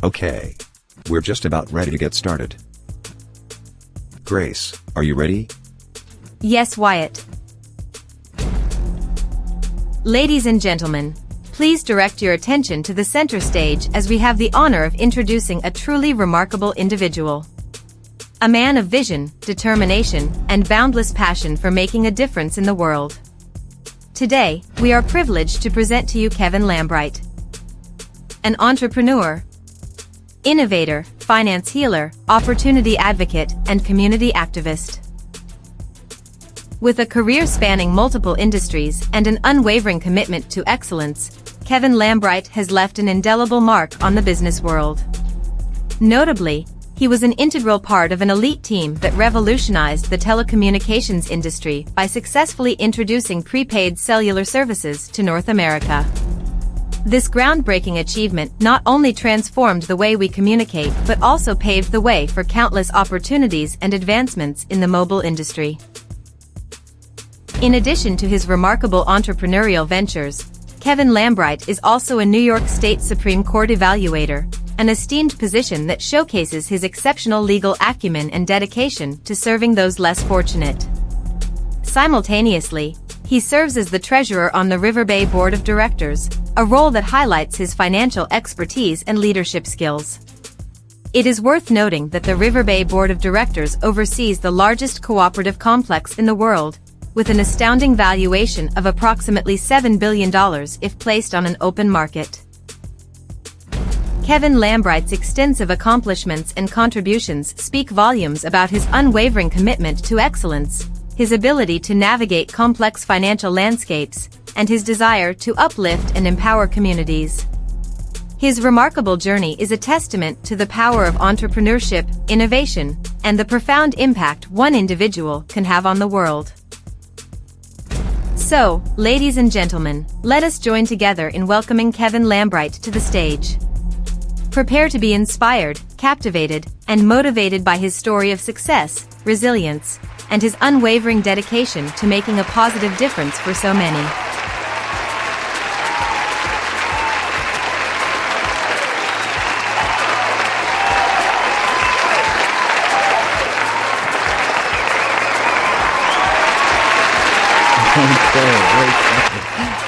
Okay. We're just about ready to get started. Grace, are you ready? Yes, Wyatt. Ladies and gentlemen, please direct your attention to the center stage as we have the honor of introducing a truly remarkable individual. A man of vision, determination, and boundless passion for making a difference in the world. Today, we are privileged to present to you Kevin Lambright. An entrepreneur, innovator, finance healer, opportunity advocate, and community activist. With a career spanning multiple industries and an unwavering commitment to excellence, Kevin Lambright has left an indelible mark on the business world. Notably, he was an integral part of an elite team that revolutionized the telecommunications industry by successfully introducing prepaid cellular services to North America. This groundbreaking achievement not only transformed the way we communicate but also paved the way for countless opportunities and advancements in the mobile industry. In addition to his remarkable entrepreneurial ventures, Kevin Lambright is also a New York State Supreme Court evaluator, an esteemed position that showcases his exceptional legal acumen and dedication to serving those less fortunate. Simultaneously, he serves as the treasurer on the River Bay Board of Directors, a role that highlights his financial expertise and leadership skills. It is worth noting that the River Bay Board of Directors oversees the largest cooperative complex in the world, with an astounding valuation of approximately $7 billion if placed on an open market. Kevin Lambright's extensive accomplishments and contributions speak volumes about his unwavering commitment to excellence, his ability to navigate complex financial landscapes, and his desire to uplift and empower communities. His remarkable journey is a testament to the power of entrepreneurship, innovation, and the profound impact one individual can have on the world. So, ladies and gentlemen, let us join together in welcoming Kevin Lambright to the stage. Prepare to be inspired, captivated, and motivated by his story of success, resilience, and his unwavering dedication to making a positive difference for so many.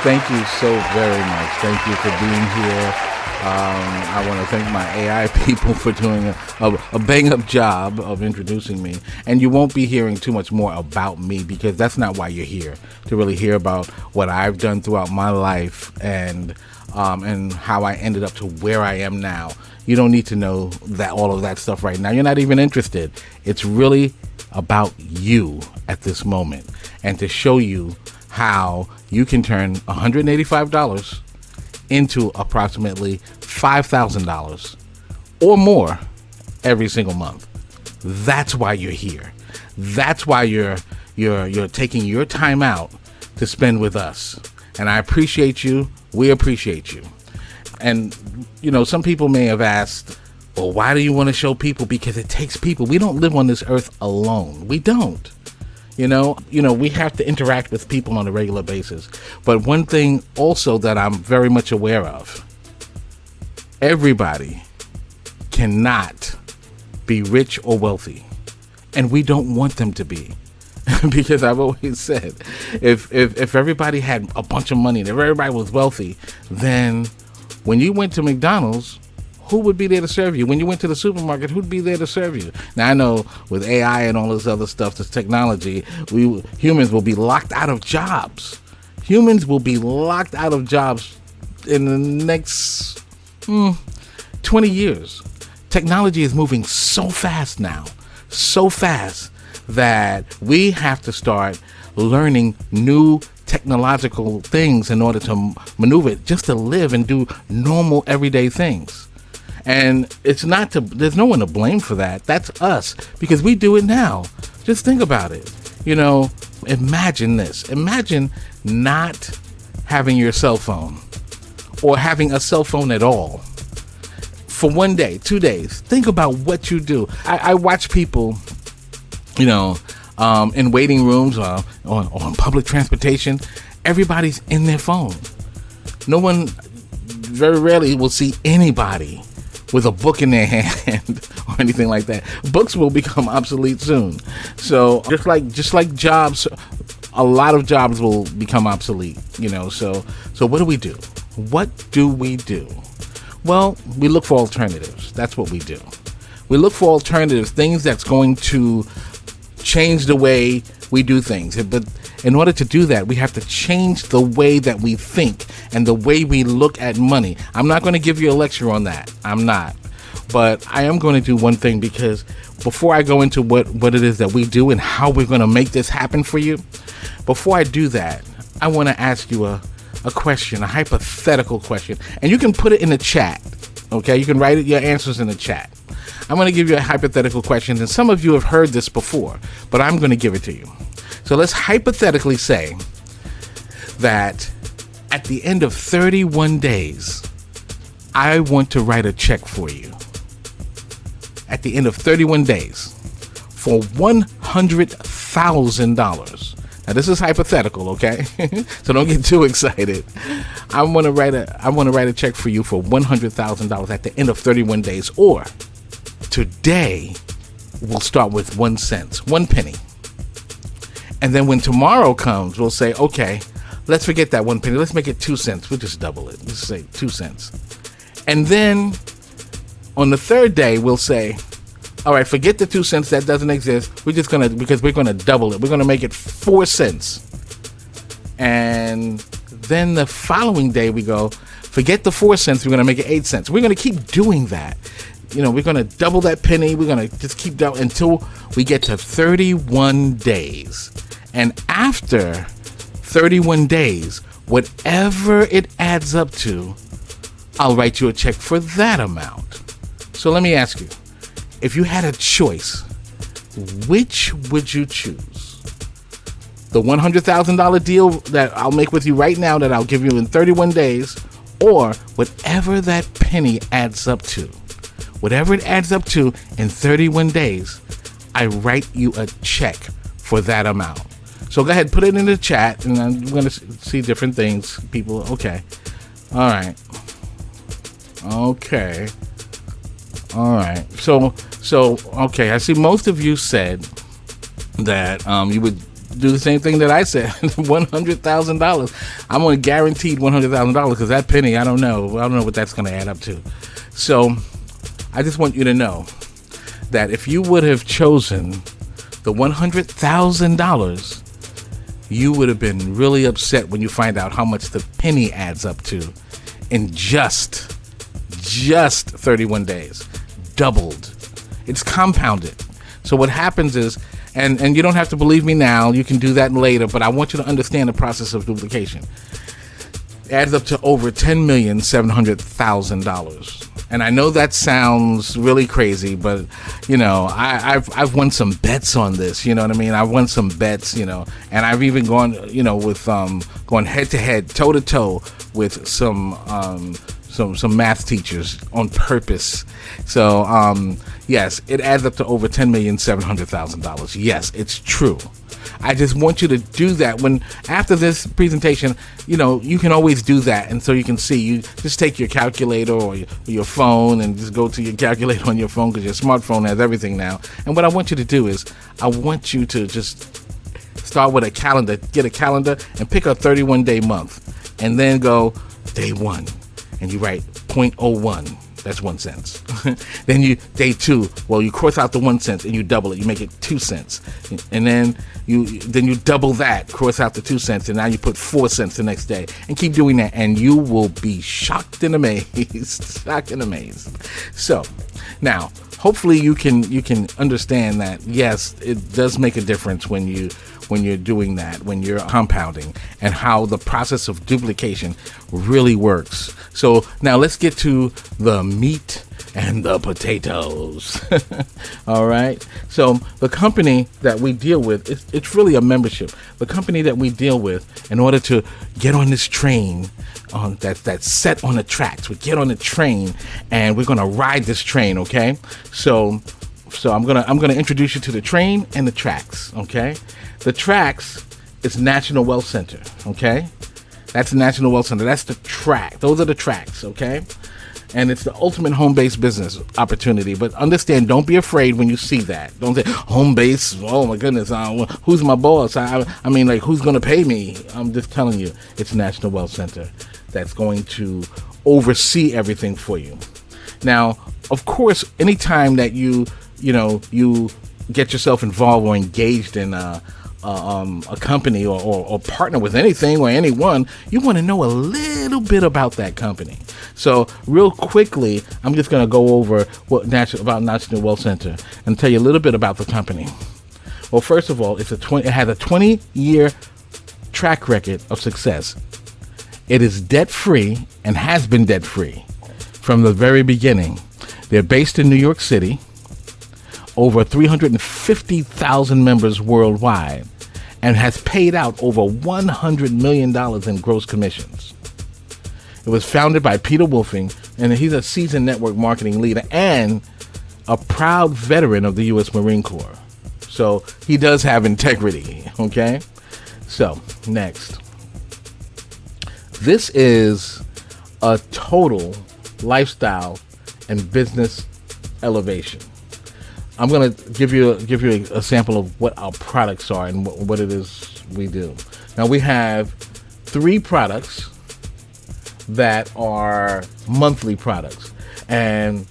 Thank you so very much. Thank you for being here. I want to thank my AI people for doing a bang-up job of introducing me. And you won't be hearing too much more about me because that's not why you're here, to really hear about what I've done throughout my life and how I ended up to where I am now. You don't need to know that all of that stuff right now. You're not even interested. It's really about you at this moment and to show you how you can turn $185 into approximately $5,000 or more every single month. That's why you're here. That's why you're taking your time out to spend with us. And I appreciate you. We appreciate you. And, you know, some people may have asked, well, why do you want to show people? Because it takes people. We don't live on this earth alone. We don't. You know, we have to interact with people on a regular basis. But one thing also that I'm very much aware of, everybody cannot be rich or wealthy. And we don't want them to be. Because I've always said, if everybody had a bunch of money and if everybody was wealthy, then when you went to McDonald's, who would be there to serve you? When you went to the supermarket, who'd be there to serve you? Now, I know with AI and all this other stuff, this technology, humans will be locked out of jobs. Humans will be locked out of jobs in the next 20 years. Technology is moving so fast now, so fast that we have to start learning new technological things in order to maneuver, just to live and do normal everyday things. And there's no one to blame for that. That's us, because we do it now. Just think about it. You know, imagine this. Imagine not having your cell phone or having a cell phone at all for 1 day, 2 days. Think about what you do. I watch people, you know, in waiting rooms or on public transportation. Everybody's in their phone. No one, very rarely will see anybody with a book in their hand or anything like that. Books will become obsolete soon. So just like jobs, a lot of jobs will become obsolete, So what do we do? What do we do? Well, we look for alternatives. That's what we do. We look for alternatives, things that's going to change the way we do things. But in order to do that, we have to change the way that we think and the way we look at money. I'm not going to give you a lecture on that. I'm not. But I am going to do one thing, because before I go into what it is that we do and how we're going to make this happen for you, before I do that, I want to ask you a question, a hypothetical question. And you can put it in the chat, okay? You can write your answers in the chat. I'm going to give you a hypothetical question, and some of you have heard this before, but I'm going to give it to you. So let's hypothetically say that at the end of 31 days, I want to write a check for you. At the end of 31 days for $100,000. Now this is hypothetical, okay? So don't get too excited. I want to write a check for you for $100,000 at the end of 31 days, or today we'll start with 1 cent, 1 penny. And then when tomorrow comes, we'll say, okay, let's forget that 1 penny. Let's make it 2 cents. We'll just double it. Let's say 2 cents. And then on the third day, we'll say, all right, forget the 2 cents. That doesn't exist. Because we're going to double it. We're going to make it 4 cents. And then the following day we go, forget the 4 cents. We're going to make it 8 cents. We're going to keep doing that. We're going to double that penny. We're going to just keep down until we get to 31 days. And after 31 days, whatever it adds up to, I'll write you a check for that amount. So let me ask you, if you had a choice, which would you choose? The $100,000 deal that I'll make with you right now, that I'll give you in 31 days, or whatever that penny adds up to? Whatever it adds up to in 31 days, I write you a check for that amount. So go ahead, put it in the chat, and I'm going to see different things. People, okay. All right. Okay. All right. So okay. I see most of you said that you would do the same thing that I said. $100,000. I'm going to guaranteed $100,000, because that penny, I don't know what that's going to add up to. So I just want you to know that if you would have chosen the $100,000, you would have been really upset when you find out how much the penny adds up to in just 31 days. Doubled. It's compounded. So what happens is, and you don't have to believe me now, you can do that later, but I want you to understand the process of duplication. It adds up to over $10,700,000. And I know that sounds really crazy, but I've won some bets on this. You know what I mean? I've won some bets. And I've even gone, with going head to head, toe to toe with some math teachers on purpose. So yes, it adds up to over $10,700,000. Yes, it's true. I just want you to do that when, after this presentation, you can always do that. And so you can see, you just take your calculator or your phone and just go to your calculator on your phone, because your smartphone has everything now. And what I want you to do is, I want you to just start with a calendar, get a calendar and pick a 31-day month, and then go day 1 and you write 0.01. That's 1 cent. Then day 2, you cross out the 1 cent and you double it. You make it 2 cents. And then you double that, cross out the 2 cents, and now you put 4 cents the next day, and keep doing that, and you will be shocked and amazed. Shocked and amazed. So now, hopefully you can understand that, yes, it does make a difference when you're doing that, when you're compounding, and how the process of duplication really works. So now let's get to the meat and the potatoes. All right. So the company that we deal with, it's really a membership. The company that we deal with, in order to get on this train, that's set on the tracks, we get on the train and we're gonna ride this train. Okay. So I'm gonna introduce you to the train and the tracks. Okay. The tracks is National Wealth Center. Okay. That's the National Wealth Center. That's the track. Those are the tracks. Okay. And it's the ultimate home-based business opportunity. But understand, don't be afraid when you see that. Don't say, home base, oh my goodness, who's my boss? I mean, like, who's going to pay me? I'm just telling you, it's National Wealth Center that's going to oversee everything for you. Now, of course, anytime that you get yourself involved or engaged in a company or partner with anything or anyone, you want to know a little bit about that company. So real quickly, I'm just going to go over about National Wealth Center and tell you a little bit about the company. Well, first of all, it has a 20-year track record of success. It is debt-free and has been debt-free from the very beginning. They're based in New York City, over 350,000 members worldwide, and has paid out over $100 million in gross commissions. It was founded by Peter Wolfing, and he's a seasoned network marketing leader and a proud veteran of the U.S. Marine Corps. So he does have integrity, okay? So, next. This is a total lifestyle and business elevation. I'm going to give you a sample of what our products are and what it is we do. Now, we have 3 products that are monthly products, and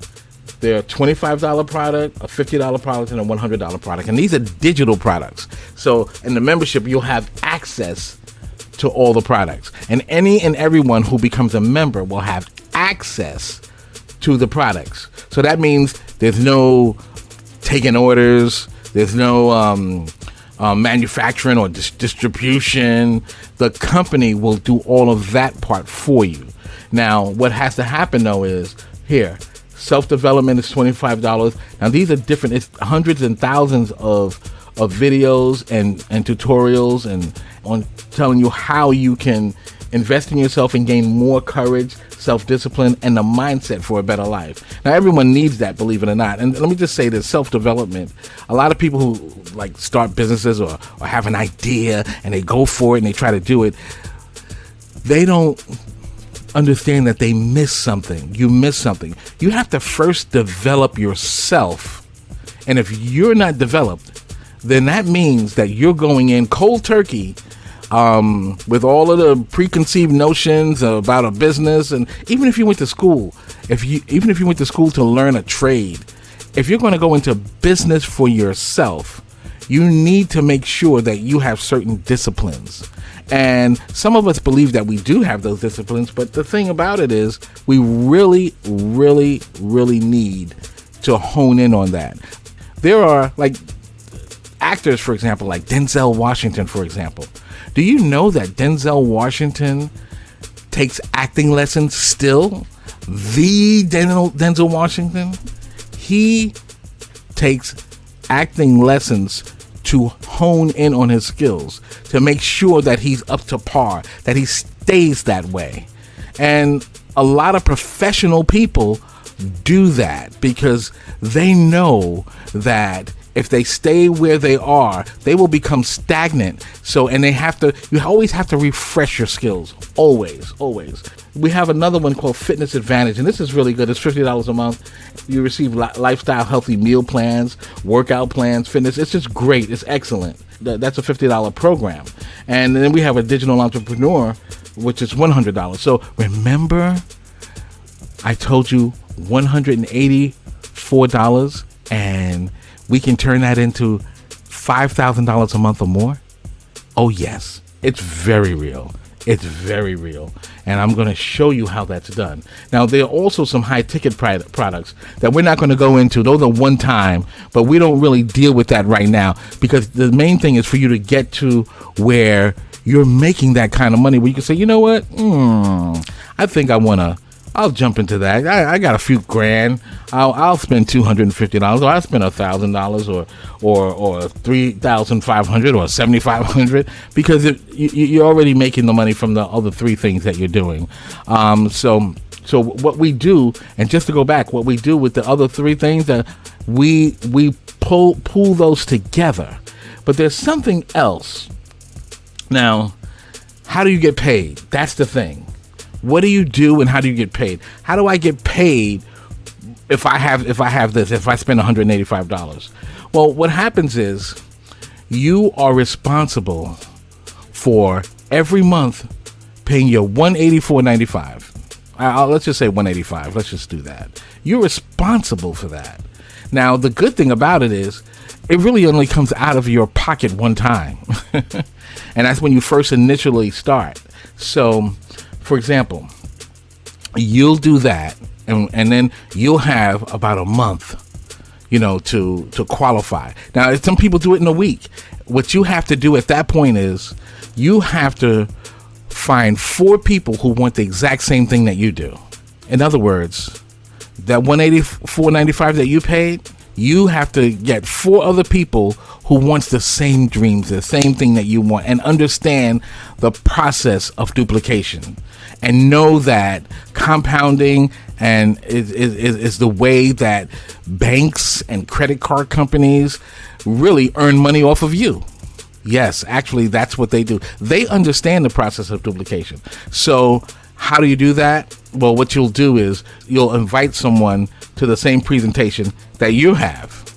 they're a $25 product, a $50 product, and a $100 product. And these are digital products. So in the membership, you'll have access to all the products. And any and everyone who becomes a member will have access to the products. So that means there's no taking orders, there's no manufacturing or distribution. The company will do all of that part for you. Now, what has to happen though is here, self-development is $25. Now these are different. It's hundreds and thousands of videos and tutorials and on telling you how you can invest in yourself and gain more courage, self-discipline, and the mindset for a better life. Now, everyone needs that, believe it or not. And let me just say this, self-development, a lot of people who like start businesses or have an idea and they go for it and they try to do it, they don't understand that they miss something. You miss something. You have to first develop yourself. And if you're not developed, then that means that you're going in cold turkey with all of the preconceived notions about a business. And even if you went to school, even if you went to school to learn a trade, if you're going to go into business for yourself, you need to make sure that you have certain disciplines. And some of us believe that we do have those disciplines, but the thing about it is we really, really, really need to hone in on that. There are like actors, for example, like Denzel Washington, for example. Do you know that Denzel Washington takes acting lessons still? The Denzel Washington, he takes acting lessons to hone in on his skills, to make sure that he's up to par, that he stays that way. And a lot of professional people do that because they know that if they stay where they are, they will become stagnant. So, and you always have to refresh your skills. Always. We have another one called Fitness Advantage, and this is really good. It's $50 a month. You receive lifestyle healthy meal plans, workout plans, fitness. It's just great. It's excellent. That's a $50 program. And then we have a digital entrepreneur, which is $100. So remember, I told you $184, and we can turn that into $5,000 a month or more. Oh yes, it's very real. It's very real. And I'm going to show you how that's done. Now, there are also some high ticket products that we're not going to go into. Those are one time, but we don't really deal with that right now because the main thing is for you to get to where you're making that kind of money where you can say, you know what? I think I'll jump into that. I got a few grand. I'll spend $250, or I'll spend $1,000, or $3,500, or $7,500, because you're already making the money from the other 3 things that you're doing. So what we do, and just to go back, what we do with the other 3 things that we pull those together. But there's something else. Now, how do you get paid? That's the thing. What do you do and how do you get paid? How do I get paid if I spend $185? Well, what happens is you are responsible for every month paying your $184.95. Let's just say $185. Let's just do that. You're responsible for that. Now, the good thing about it is it really only comes out of your pocket one time. And that's when you first initially start. So, for example, you'll do that and then you'll have about a month, to qualify. Now, some people do it in a week. What you have to do at that point is you have to find 4 people who want the exact same thing that you do. In other words, that $184.95 that you paid, you have to get 4 other people who wants the same dreams, the same thing that you want, and understand the process of duplication and know that compounding and is the way that banks and credit card companies really earn money off of you. Yes, actually, that's what they do. They understand the process of duplication. So how do you do that? Well, what you'll do is you'll invite someone to the same presentation that you have,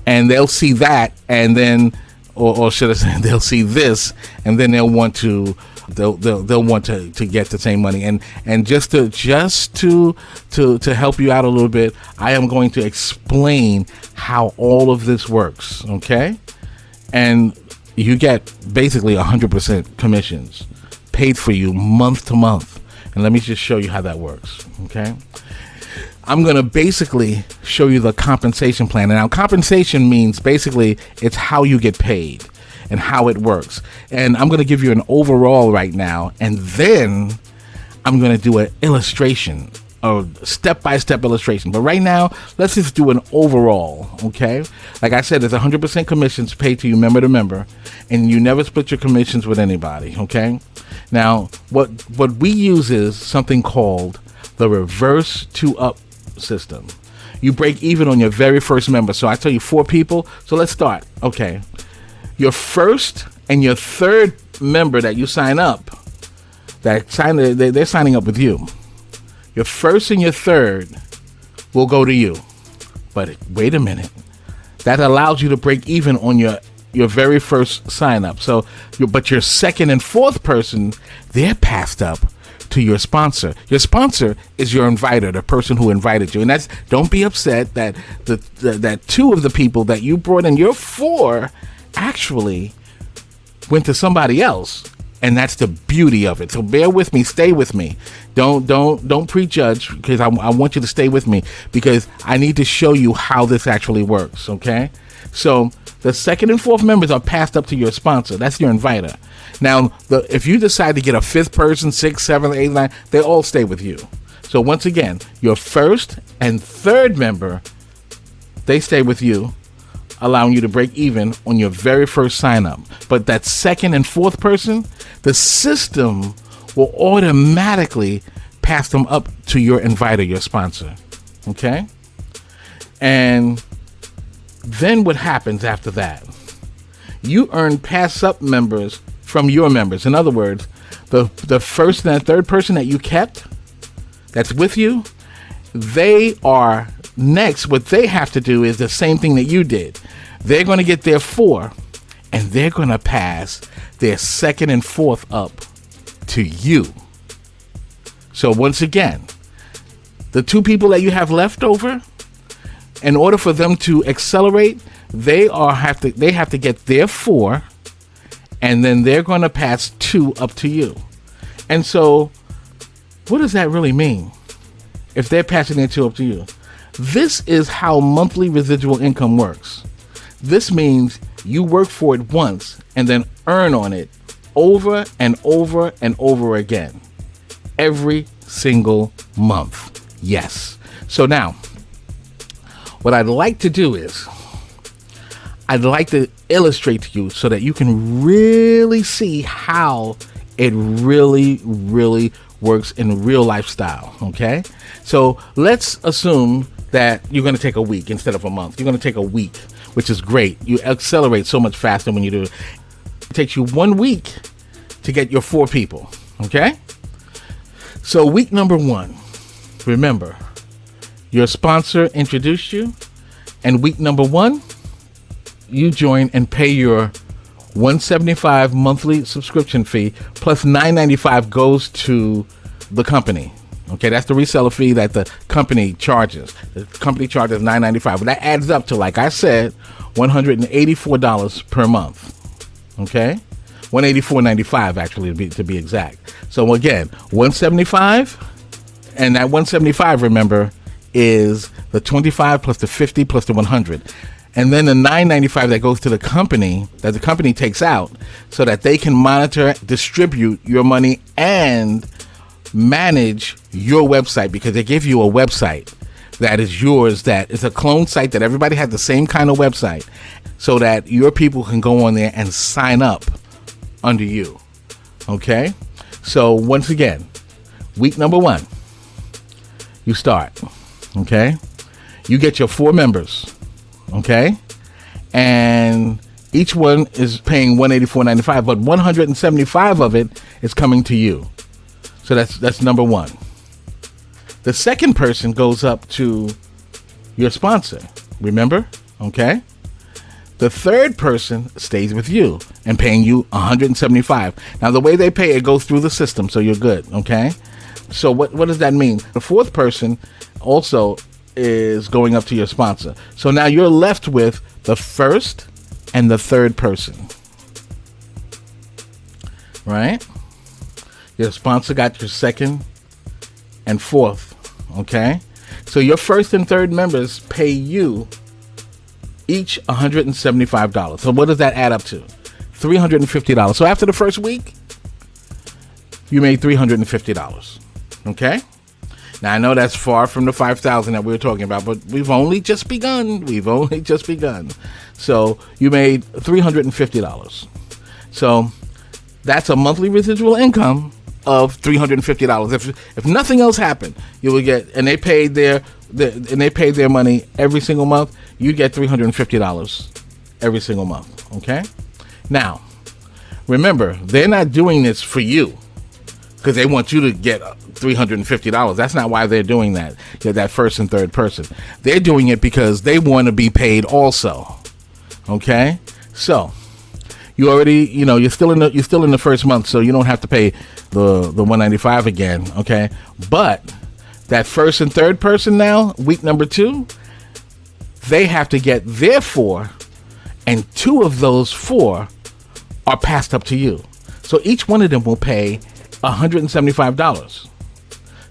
and they'll see that, and then, or should I say, they'll see this, and then they'll want to get the same money. And just to help you out a little bit, I am going to explain how all of this works. Okay, and you get basically 100% commissions paid for you month to month. And let me just show you how that works. Okay, I'm going to basically show you the compensation plan. And now compensation means basically it's how you get paid and how it works. And I'm going to give you an overall right now. And then I'm going to do an illustration, a step-by-step illustration. But right now, let's just do an overall, okay? Like I said, it's 100% commissions paid to you member to member. And you never split your commissions with anybody, okay? Now, what we use is something called the reverse to up system. You break even on your very first member. So I tell you 4 people. So let's start. Okay. Your first and your third member that you sign up, they're signing up with you. Your first and your third will go to you. But wait a minute. That allows you to break even on your very first sign up. So, but your second and fourth person, they're passed up to your sponsor. Your sponsor is your inviter, the person who invited you. And don't be upset that that 2 of the people that you brought in, your 4, actually went to somebody else. And that's the beauty of it. So bear with me, stay with me. Don't prejudge, because I want you to stay with me, because I need to show you how this actually works. Okay. So the second and fourth members are passed up to your sponsor. That's your inviter. Now, if you decide to get a 5th person, 6th, 7th, 8th, 9th, they all stay with you. So once again, your first and third member, they stay with you, allowing you to break even on your very first sign up. But that second and fourth person, the system will automatically pass them up to your inviter, your sponsor. Okay? And then what happens after that? You earn pass up members from your members. In other words, the first and third person that you kept, that's with you, they are next. What they have to do is the same thing that you did. They're going to get their 4, and they're going to pass their second and fourth up to you. So once again, the 2 people that you have left over, in order for them to accelerate, they have to get their 4, and then they're going to pass 2 up to you. And so what does that really mean if they're passing their 2 up to you? This is how monthly residual income works. This means you work for it once and then earn on it over and over and over again, every single month. Yes. So now, what I'd like to do is I'd like to illustrate to you so that you can really see how it really, really works in real lifestyle. Okay. So let's assume that you're going to take a week instead of a month. You're going to take a week, which is great. You accelerate so much faster when you do it. It takes you 1 week to get your 4 people. Okay. So week number 1, remember, your sponsor introduced you, and week number 1, you join and pay your $175 monthly subscription fee plus $9.95 goes to the company. Okay, that's the reseller fee that the company charges. The company charges $9.95. But that adds up to, like I said, $184 per month. Okay, $184.95 actually to be exact. So again, $175, and that $175, remember, is the $25 plus the $50 plus the $100. And then the $9.95 that goes to the company, that the company takes out, so that they can monitor, distribute your money, and manage your website, because they give you a website that is yours, that is a clone site that everybody has the same kind of website, so that your people can go on there and sign up under you. Okay? So once again, week number 1, you start. Okay? You get your 4 members. Okay, and each one is paying $184.95, but $175 of it is coming to you. So that's number 1. The second person goes up to your sponsor. Remember? Okay. The third person stays with you and paying you $175. Now the way they pay it goes through the system, so you're good. Okay. So what does that mean? The fourth person also is going up to your sponsor. So now you're left with the first and the third person. Right? Your sponsor got your second and fourth. Okay? So your first and third members pay you each $175. So what does that add up to? $350. So after the first week, you made $350. Okay? Now, I know that's far from the 5,000 that we were talking about, but we've only just begun. So you made $350. So that's a monthly residual income of $350. If nothing else happened, you would get, and they paid their money every single month, you get $350 every single month. Okay? Now, remember, they're not doing this for you because they want you to get $350. That's not why they're doing that. That first and third person. They're doing it because they want to be paid also. Okay? So you already, you're still in the first month, so you don't have to pay the $195 again. Okay? But that first and third person now, week number 2, they have to get their 4, and 2 of those 4 are passed up to you. So each one of them will pay $175.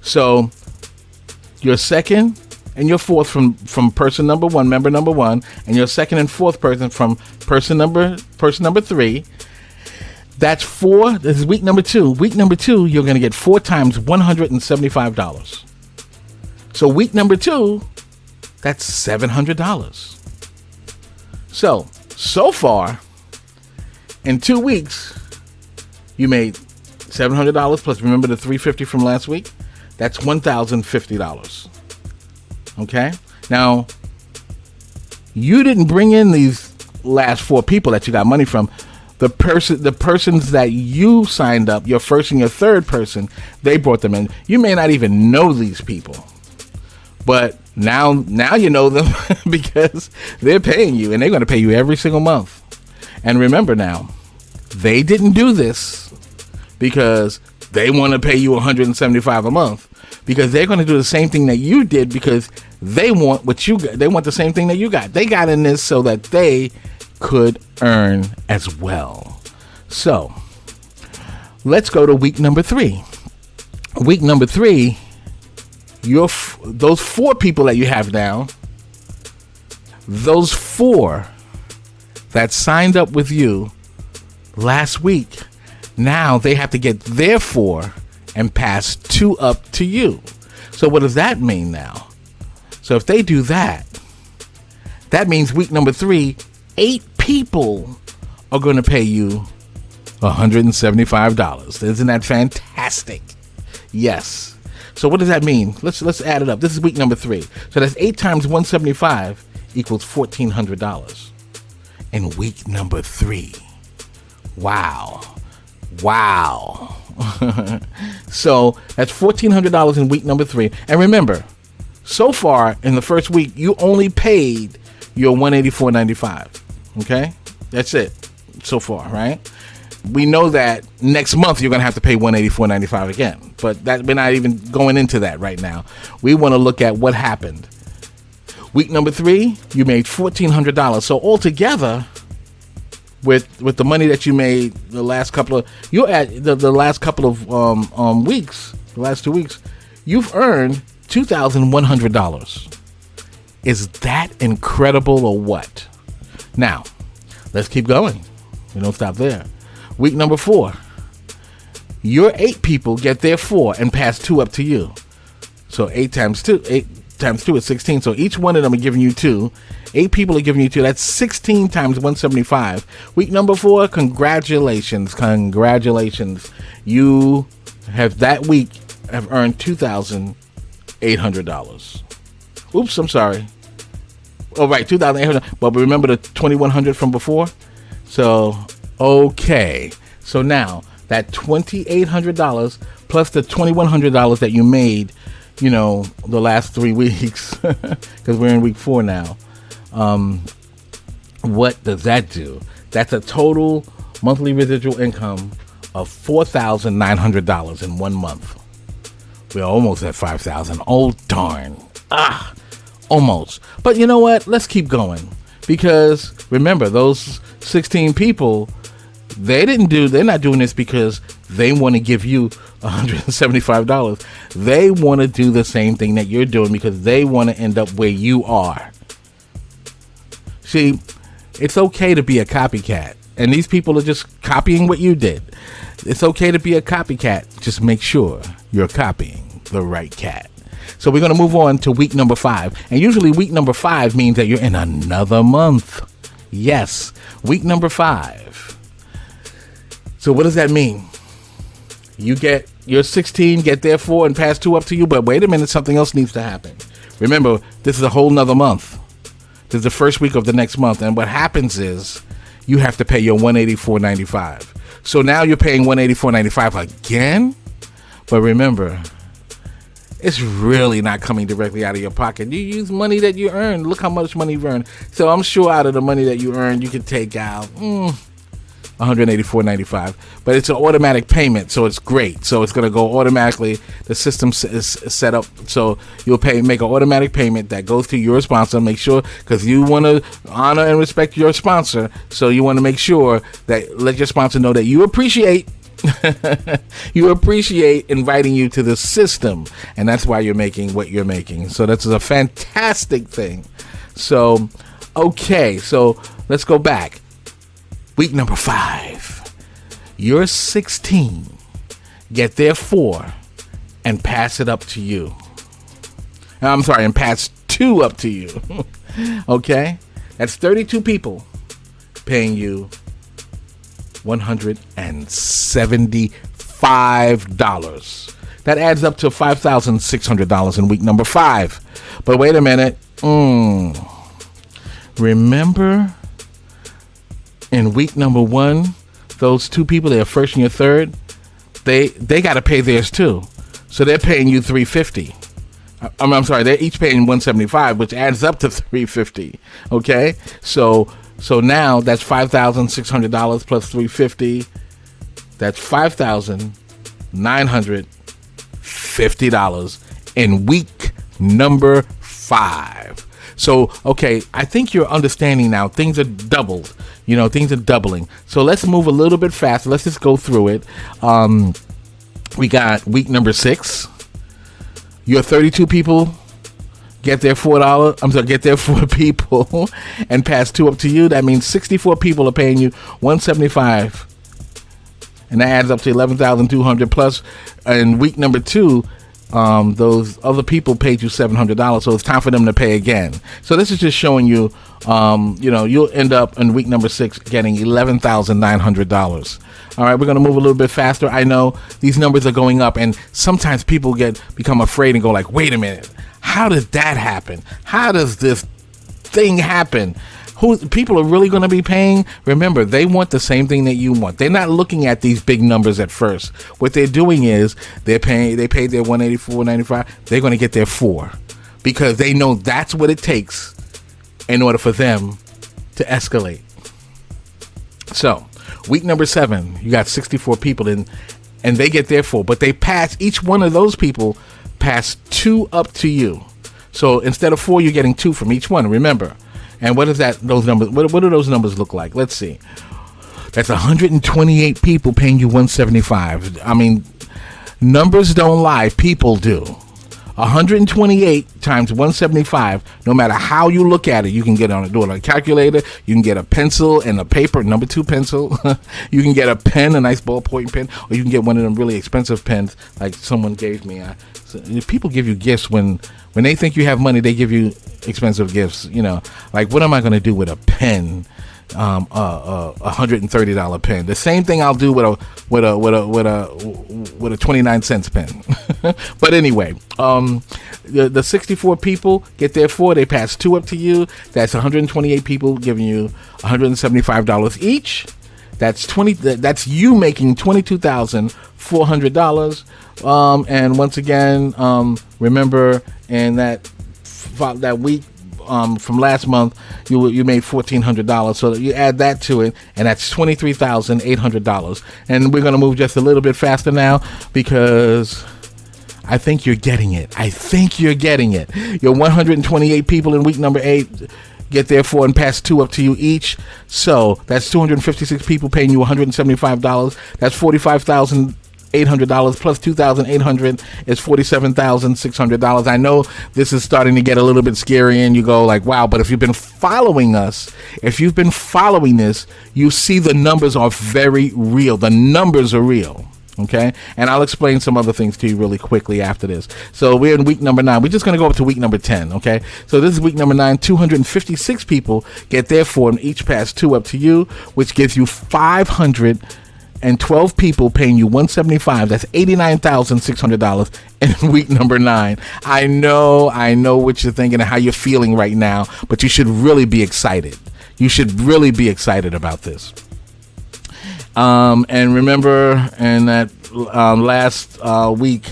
So your second and your fourth from person number 1, member number 1, and your second and fourth person from person number 3. That's 4. This is week number 2. Week number 2, you're going to get 4 times $175. So week number 2, that's $700. So far, in 2 weeks, you made $700 plus, remember the $350 from last week? That's $1,050. Okay? Now, you didn't bring in these last 4 people that you got money from. The persons that you signed up, your first and your third person, they brought them in. You may not even know these people. But now you know them because they're paying you, and they're going to pay you every single month. And remember now, they didn't do this because they want to pay you $175 a month, because they're going to do the same thing that you did because they want what you got. They want the same thing that you got. They got in this so that they could earn as well. So let's go to week number 3. Week number 3, those 4 people that you have now, those 4 that signed up with you last week, now they have to get their 4 and pass 2 up to you. So what does that mean now? So if they do that, that means week number 3, 8 people are going to pay you $175. Isn't that fantastic? Yes. So what does that mean? Let's add it up. This is week number 3. So that's 8 times 175 equals $1,400 in week number 3. Wow. So that's $1,400 in week number 3. And remember, so far in the first week, you only paid your $184.95. Okay, that's it so far, right? We know that next month you're going to have to pay $184.95 again, but that we're not even going into that right now. We want to look at what happened. Week number 3, you made $1,400. So altogether, with the money that you made the last couple of the last couple of weeks, the last 2 weeks, you've earned $2,100. Is that incredible or what? Now, let's keep going. We don't stop there. Week number 4, your 8 people get their 4 and pass 2 up to you. So 8 times 2 is 16. So each one of them are giving you 2. 8 people are giving you 2. That's 16 times 175. Week number 4, congratulations. You have that week have earned $2,800. Oops, I'm sorry. Oh, right, $2,800. But remember the $2,100 from before? So, okay. So now that $2,800 plus the $2,100 that you made, the last 3 weeks, because we're in week 4 now. What does that do? That's a total monthly residual income of $4,900 in 1 month. We're almost at 5,000. Oh, darn. Almost. But you know what? Let's keep going. Because remember, those 16 people, they're not doing this because they want to give you $175. They want to do the same thing that you're doing because they want to end up where you are. See, it's okay to be a copycat. And these people are just copying what you did. It's okay to be a copycat. Just make sure you're copying the right cat. So we're going to move on to week number 5. And usually week number 5 means that you're in another month. Yes, week number 5. So what does that mean? You get your 16, get their 4 and pass 2 up to you. But wait a minute, something else needs to happen. Remember, this is a whole nother month. This is the first week of the next month. And what happens is you have to pay your $184.95. So now you're paying $184.95 again. But remember, it's really not coming directly out of your pocket. You use money that you earn. Look how much money you've earned. So I'm sure out of the money that you earned, you can take out $184.95. But it's an automatic payment, so it's great. So it's going to go automatically. The system is set up so you'll make an automatic payment that goes to your sponsor. Make sure, because you want to honor and respect your sponsor. So you want to make sure that let your sponsor know that you appreciate inviting you to the system, and that's why you're making what you're making. So that's a fantastic thing. So okay, so let's go back. Week number 5, you're 16, get their 4 and pass it up to you. I'm sorry, and pass 2 up to you. Okay, that's 32 people paying you $175. That adds up to $5,600 in week number 5. But wait a minute. Remember in week number 1, those 2 people, they're first and your third, they got to pay theirs too. So they're paying you $350. I'm sorry, they're each paying $175, which adds up to $350. Okay, so now that's $5,600 plus $350. That's $5,950 in week number 5. So, okay, I think you're understanding now. Things are doubled. Things are doubling. So let's move a little bit faster. Let's just go through it. We got week number 6. Your 32 people get their get their 4 people and pass 2 up to you. That means 64 people are paying you $175, and that adds up to $11,200 plus. In week number 2, those other people paid you $700, so it's time for them to pay again. So this is just showing you, you'll end up in week number 6 getting $11,900. All right, we're going to move a little bit faster. I know these numbers are going up, and sometimes people become afraid and go like, wait a minute, how does that happen? How does this thing happen? who people are really going to be paying, remember, they want the same thing that you want. They're not looking at these big numbers at first. What they're doing is they paid their $184.95. They're going to get their $4 because they know that's what it takes in order for them to escalate. So week number 7, you got 64 people in, and they get their $4, but they pass, each one of those people pass 2 up to you. So instead of 4, you're getting 2 from each one, remember. And what is that? Those numbers, what do those numbers look like? Let's see. That's 128 people paying you $175. I mean, numbers don't lie, people do. 128 times 175, no matter how you look at it, you can do it on a calculator, you can get a pencil and a paper, number 2 pencil, you can get a pen, a nice ballpoint pen, or you can get one of them really expensive pens like someone gave me. People give you gifts when they think you have money, they give you expensive gifts, like what am I going to do with a pen? $130 pen. The same thing I'll do with a 29-cent pen. But anyway, the 64 people get their $4. They pass 2 up to you. That's 128 people giving you $175 each. That's That's you making $22,400. And once again, remember, in that week. From last month, you made $1,400, so you add that to it, and that's $23,800. And we're going to move just a little bit faster now because I think you're getting it. Your 128 people in week number 8 get their $4 and pass 2 up to you each. So that's 256 people paying you $175. That's $45,800 plus $2,800 is $47,600. I know this is starting to get a little bit scary, and you go like, wow, but if you've been following us, if you've been following this, you see the numbers are very real. The numbers are real. Okay, and I'll explain some other things to you really quickly after this. So we're in week number 9. We're just going to go up to week number 10. Okay, so this is week number 9. 256 people get their $4 and each pass 2 up to you, which gives you 512 people paying you $175. That's $89,600 in week number 9. I know what you're thinking and how you're feeling right now, but you should really be excited. You should really be excited about this. And remember, in that last week,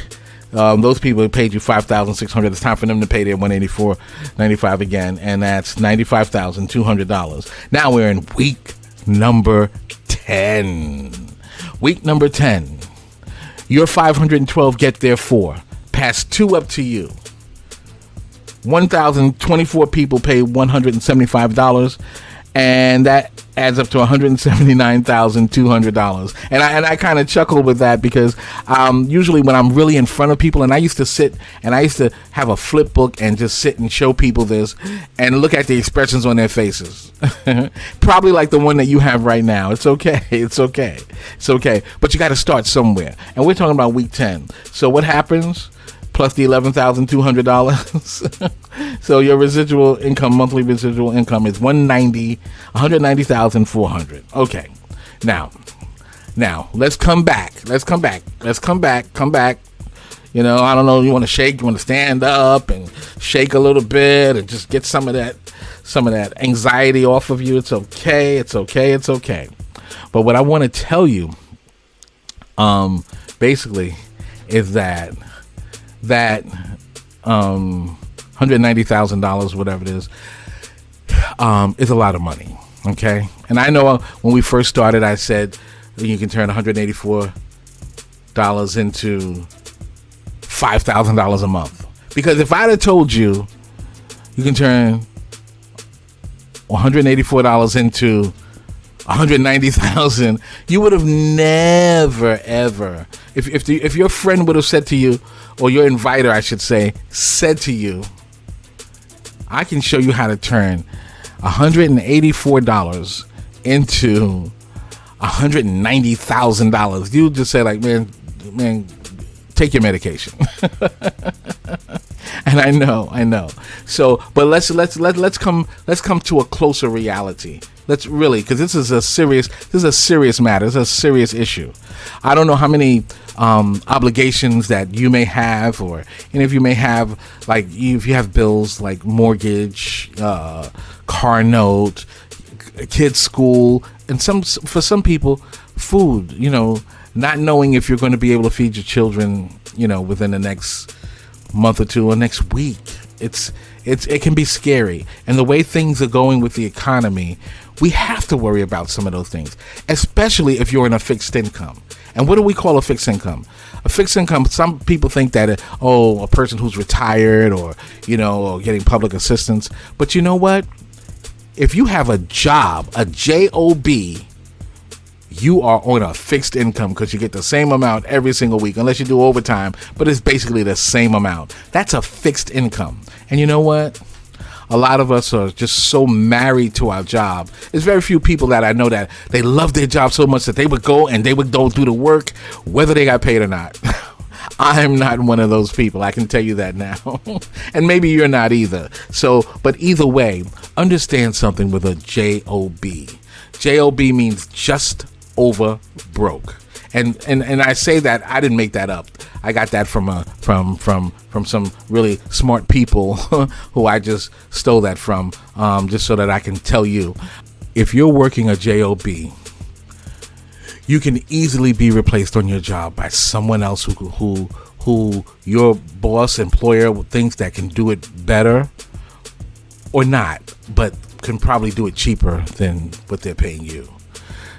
those people paid you $5,600. It's time for them to pay their $184.95 again, and that's $95,200. Now we're in week number 10. Week number 10. Your 512 get their $4. Pass 2 up to you. 1,024 people pay $175. And that adds up to $179,200. And I kind of chuckle with that because usually when I'm really in front of people, and I used to sit and I used to have a flip book and just sit and show people this and look at the expressions on their faces. Probably like the one that you have right now. It's okay. But you got to start somewhere. And we're talking about week 10. So what happens? Plus the $11,200. So your monthly residual income is $190,400. Okay. Now, let's come back. Come back. I don't know, you want to shake, you want to stand up and shake a little bit and just get some of that anxiety off of you. It's okay. But what I want to tell you, basically, is that $190,000, whatever it is a lot of money. Okay. And I know when we first started, I said you can turn $184 into $5,000 a month, because if I'd have told you you can turn $184 into $190,000, you would have never ever, if your friend would have said to you, or your inviter, I should say, said to you, I can show you how to turn $184 into $190,000. You just say like, man, take your medication. And I know. So, but let's come to a closer reality. Let's really, because this is a serious matter. It's a serious issue. I don't know how many obligations that you may have, and if you may have, like, if you have bills like mortgage, car car note, kids' school, and for some people, food. Not knowing if you're going to be able to feed your children, within the next month or two or next week. It can be scary. And the way things are going with the economy, we have to worry about some of those things, especially if you're in a fixed income. And what do we call a fixed income? A fixed income, some people think that, a person who's retired or getting public assistance. But you know what? If you have a job, a job, you are on a fixed income because you get the same amount every single week, unless you do overtime, but it's basically the same amount. That's a fixed income. And you know what? A lot of us are just so married to our job. There's very few people that I know that they love their job so much that they would go do the work, whether they got paid or not. I'm not one of those people. I can tell you that now. And maybe you're not either. But either way, understand something with a JOB. JOB means just over broke. And I say that I didn't make that up. I got that from some really smart people who I just stole that from, just so that I can tell you, if you're working a JOB, you can easily be replaced on your job by someone else who your boss, employer thinks that can do it better or not, but can probably do it cheaper than what they're paying you.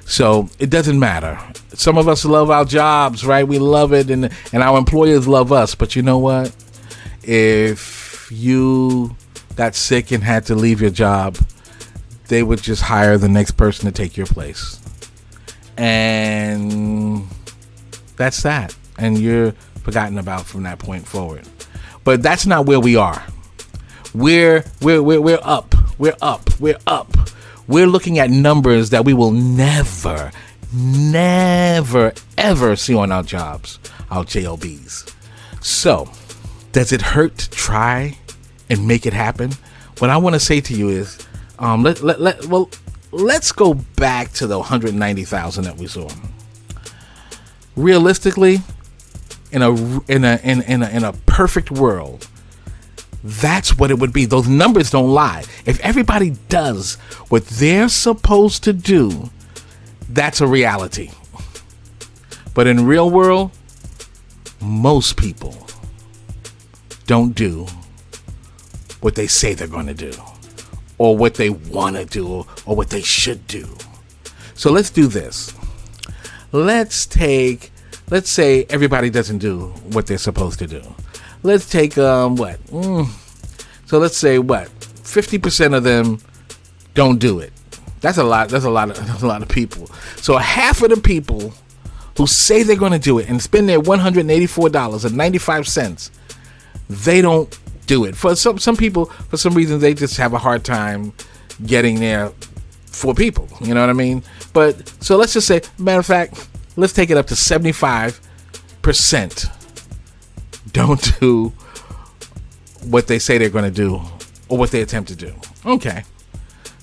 So it doesn't matter. Some of us love our jobs, right? We love it, and our employers love us. But you know what? If you got sick and had to leave your job, they would just hire the next person to take your place. And that's that. And you're forgotten about from that point forward. But that's not where we are. We're up. We're up. We're up. We're looking at numbers that we will never, ever see on our jobs, our JOBs. So, does it hurt to try and make it happen? What I want to say to you is, let's go back to the 190,000 that we saw. Realistically, in a perfect world, that's what it would be. Those numbers don't lie. If everybody does what they're supposed to do, that's a reality. But in real world, most people don't do what they say they're going to do, or what they want to do, or what they should do. So let's do this. Let's say everybody doesn't do what they're supposed to do. Let's take So let's say 50% of them don't do it. That's a lot of people. So half of the people who say they're going to do it and spend their $184.95, they don't do it. For some people, for some reason, they just have a hard time getting there for people. You know what I mean? But so let's just say, matter of fact, let's take it up to 75% don't do what they say they're going to do or what they attempt to do. Okay.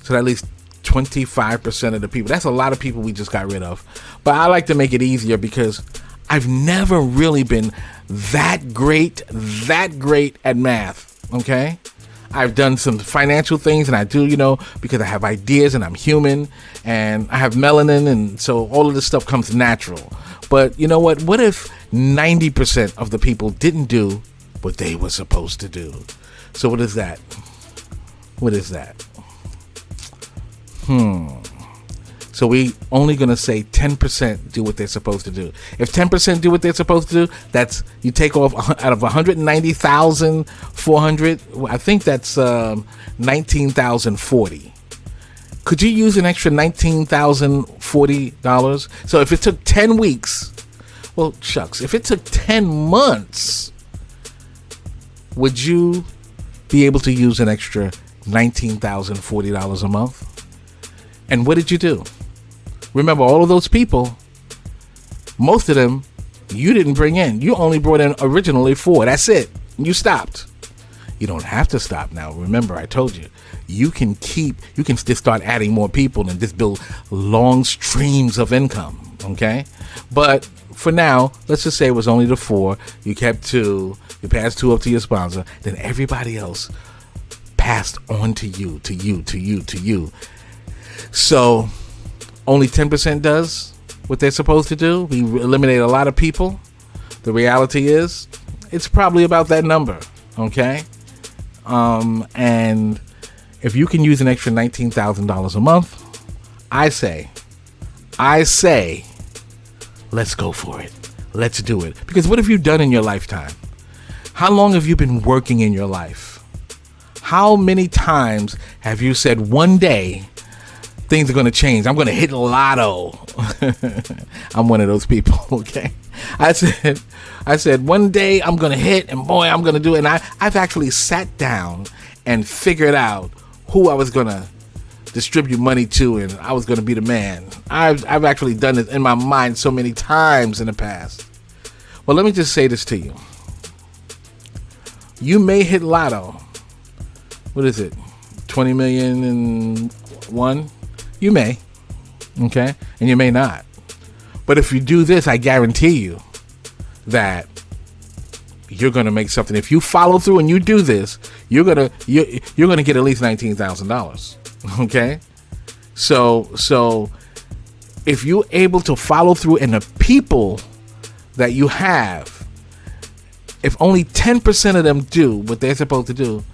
So at least 25% of the people. That's a lot of people we just got rid of. But I like to make it easier because I've never really been that great at math. Okay. I've done some financial things, and I do, because I have ideas and I'm human and I have melanin, and so all of this stuff comes natural. But you know what? What if 90% of the people didn't do what they were supposed to do? So what is that? What is that? So we only going to say 10% do what they're supposed to do. If 10% do what they're supposed to do, that's, you take off out of 190,400, I think that's 19,040. Could you use an extra $19,040? So if it took 10 weeks, well, shucks, if it took 10 months, would you be able to use an extra $19,040 a month? And what did you do? Remember, all of those people, most of them, you didn't bring in. You only brought in originally 4. That's it. You stopped. You don't have to stop now. Remember, I told you, you can just start adding more people and just build long streams of income. Okay. But for now, let's just say it was only the 4. You kept 2. You passed 2 up to your sponsor. Then everybody else passed on to you, to you, to you, to you. So only 10% does what they're supposed to do. We eliminate a lot of people. The reality is it's probably about that number. Okay. And if you can use an extra $19,000 a month, I say, let's go for it. Let's do it. Because what have you done in your lifetime? How long have you been working in your life? How many times have you said, one day things are going to change? I'm going to hit lotto. I'm one of those people. Okay. I said, one day I'm going to hit, and boy, I'm going to do it. And I've actually sat down and figured out who I was going to distribute money to, and I was going to be the man. I've actually done it in my mind so many times in the past. Well, let me just say this to you. You may hit lotto. What is it? 20 million and one? You may. Okay? And you may not. But if you do this, I guarantee you that you're going to make something. If you follow through and you do this, you're going to get at least $19,000. Okay? So if you're able to follow through, and the people that you have, if only 10% of them do what they're supposed to do,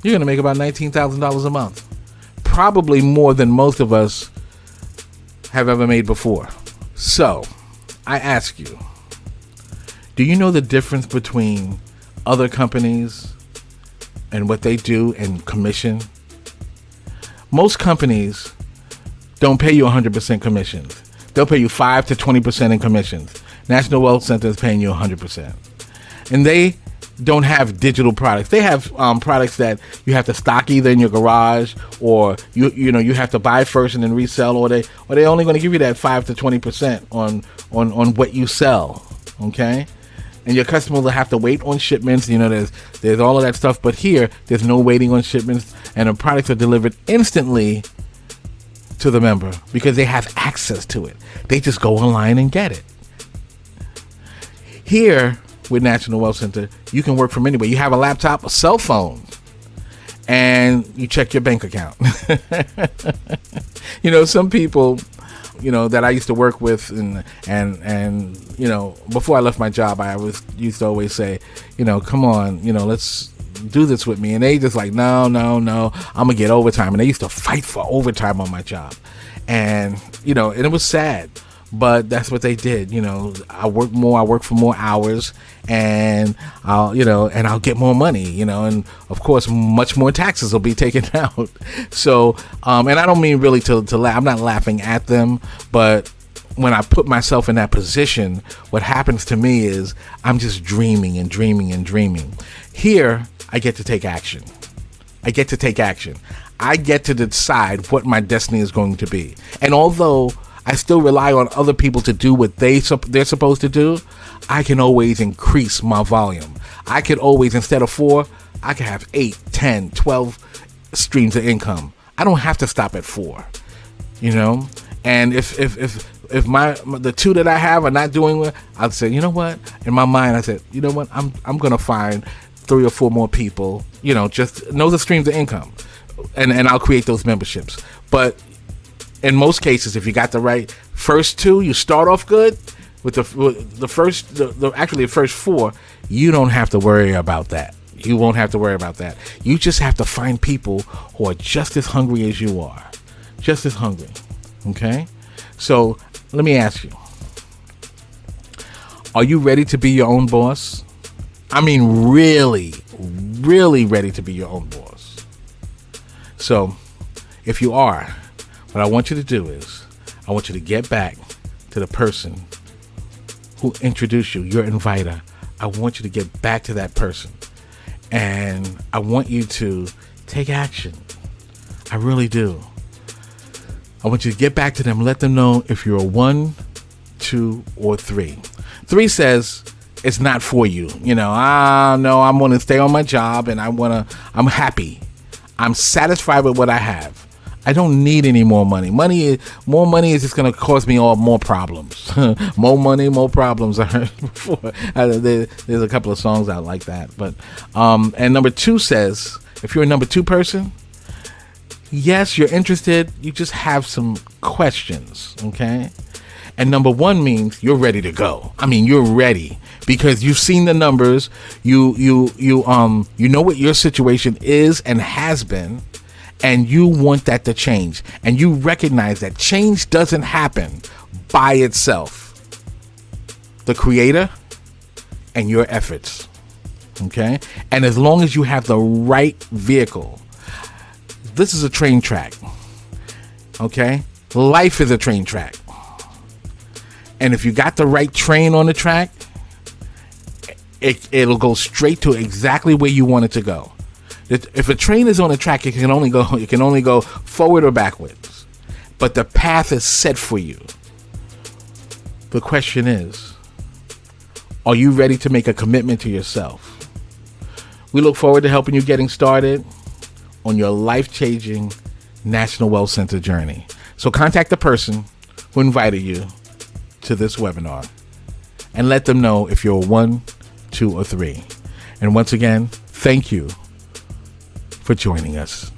you're going to make about $19,000 a month. Probably more than most of us have ever made before. So, I ask you, do you know the difference between other companies and what they do and commission? Most companies don't pay you 100% commissions. They'll pay you 5 to 20% in commissions. National Wealth Center is paying you 100%. And they don't have digital products. They have products that you have to stock either in your garage, or you have to buy first and then resell, or they only going to give you that 5 to 20% on what you sell. Okay? And your customer will have to wait on shipments. There's all of that stuff, but here there's no waiting on shipments, and the products are delivered instantly to the member because they have access to it. They just go online and get it. Here with National Wealth Center, you can work from anywhere. You have a laptop, a cell phone, and you check your bank account. Some people, that I used to work with, and before I left my job, I used to always say, come on, let's do this with me. And they just like, no, I'm gonna get overtime. And they used to fight for overtime on my job. And, and it was sad. But that's what they did. I work for more hours, and I'll get more money, and of course, much more taxes will be taken out. So, and I don't mean really to laugh. I'm not laughing at them, but when I put myself in that position, what happens to me is I'm just dreaming and dreaming and dreaming. Here, I get to take action. I get to decide what my destiny is going to be. And although I still rely on other people to do what they're supposed to do, I can always increase my volume. I could always, instead of 4, I could have 8, 10, 12 streams of income. I don't have to stop at 4, And if the 2 that I have are not doing well, I'll say, you know what? In my mind, I said, you know what? I'm gonna find 3 or 4 more people. Just know the streams of income, and I'll create those memberships. But in most cases, if you got the right first 2, you start off good. With the first 4, you don't have to worry about that. You won't have to worry about that. You just have to find people who are just as hungry as you are. Just as hungry. Okay? So, let me ask you. Are you ready to be your own boss? I mean, really, really ready to be your own boss. So, if you are, what I want you to do is, I want you to get back to the person who introduced you, your inviter. I want you to get back to that person. And I want you to take action. I really do. I want you to get back to them. Let them know if you're a 1, 2, or 3. 3 says it's not for you. No, I'm going to stay on my job, and I'm happy. I'm satisfied with what I have. I don't need any more money. More money is just going to cause me more problems. More money, more problems. I heard before. There's a couple of songs out like that. But and number 2 says If you're a number 2 person, yes, you're interested. You just have some questions, okay? And number 1 means you're ready to go. I mean, you're ready because you've seen the numbers. You know what your situation is and has been, and you want that to change. And you recognize that change doesn't happen by itself. The Creator and your efforts, okay? And as long as you have the right vehicle, this is a train track, okay? Life is a train track. And if you got the right train on the track, it'll go straight to exactly where you want it to go. If a train is on a track, it can only go forward or backwards. But the path is set for you. The question is, are you ready to make a commitment to yourself? We look forward to helping you getting started on your life-changing National Wealth Center journey. So contact the person who invited you to this webinar and let them know if you're 1, 2, or 3. And once again, thank you for joining us.